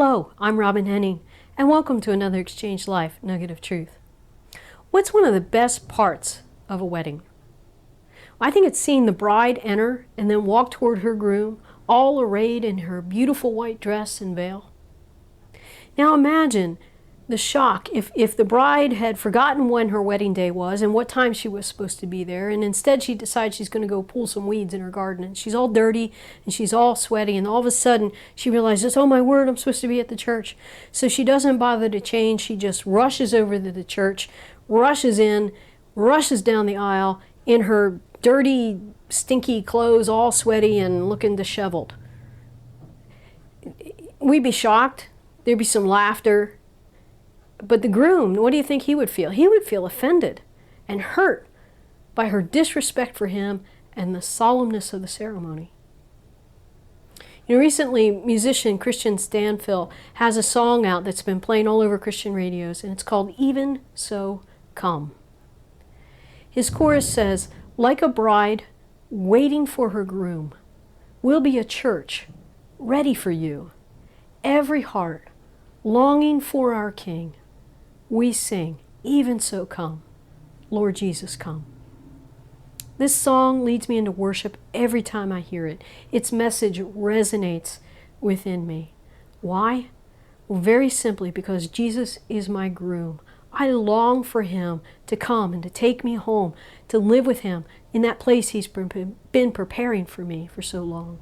Hello, I'm Robin Henning, and welcome to another Exchange Life Nugget of Truth. What's one of the best parts of a wedding? I think it's seeing the bride enter and then walk toward her groom, all arrayed in her beautiful white dress and veil. Now imagine the shock if the bride had forgotten when her wedding day was and what time she was supposed to be there, and instead she decides she's going to go pull some weeds in her garden, and she's all dirty and she's all sweaty, and all of a sudden she realizes, oh my word, I'm supposed to be at the church. So she doesn't bother to change. She just rushes over to the church, rushes in, rushes down the aisle in her dirty, stinky clothes, all sweaty and looking disheveled. We'd be shocked. There'd be some laughter. But the groom, what do you think he would feel? He would feel offended and hurt by her disrespect for him and the solemnness of the ceremony. You know, recently, musician Christian Stanfill has a song out that's been playing all over Christian radios, and it's called Even So Come. His chorus says, like a bride waiting for her groom, we'll be a church ready for you. Every heart longing for our King. We sing, even so come, Lord Jesus, come. This song leads me into worship every time I hear it. Its message resonates within me. Why? Well, very simply because Jesus is my groom. I long for him to come and to take me home, to live with him in that place he's been preparing for me for so long.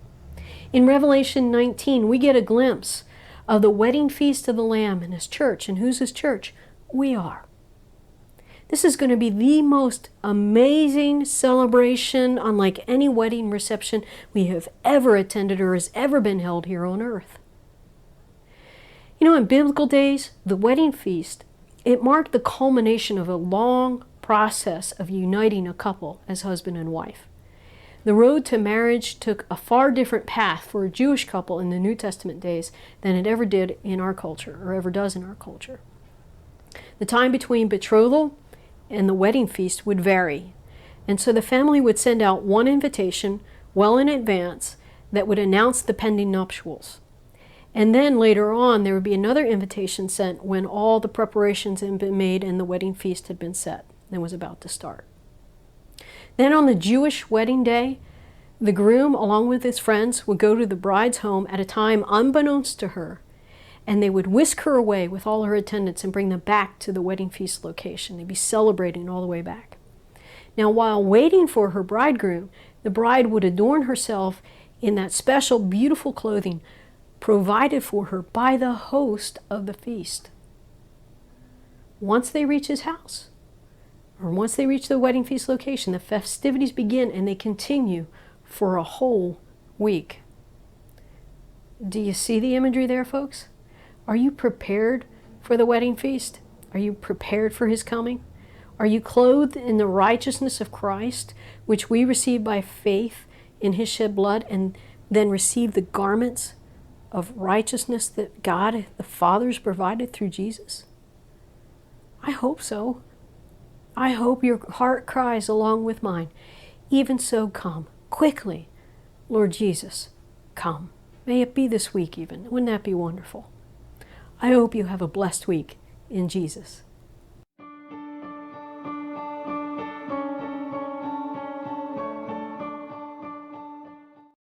In Revelation 19, we get a glimpse of the wedding feast of the Lamb and his church. And who's his church? We are. This is going to be the most amazing celebration, unlike any wedding reception we have ever attended or has ever been held here on earth. You know, in biblical days, the wedding feast, it marked the culmination of a long process of uniting a couple as husband and wife. The road to marriage took a far different path for a Jewish couple in the New Testament days than it ever did in our culture, or ever does in our culture. The time between betrothal and the wedding feast would vary, and so the family would send out one invitation well in advance that would announce the pending nuptials. And then later on there would be another invitation sent when all the preparations had been made and the wedding feast had been set and was about to start. Then on the Jewish wedding day, the groom, along with his friends, would go to the bride's home at a time unbeknownst to her, and they would whisk her away with all her attendants and bring them back to the wedding feast location. They'd be celebrating all the way back. Now, while waiting for her bridegroom, the bride would adorn herself in that special, beautiful clothing provided for her by the host of the feast. Once they reach his house, or once they reach the wedding feast location, the festivities begin and they continue for a whole week. Do you see the imagery there, folks? Are you prepared for the wedding feast? Are you prepared for his coming? Are you clothed in the righteousness of Christ, which we receive by faith in his shed blood, and then receive the garments of righteousness that God the Father's provided through Jesus? I hope so. I hope your heart cries along with mine, even so come, quickly, Lord Jesus, come. May it be this week even. Wouldn't that be wonderful? I hope you have a blessed week in Jesus.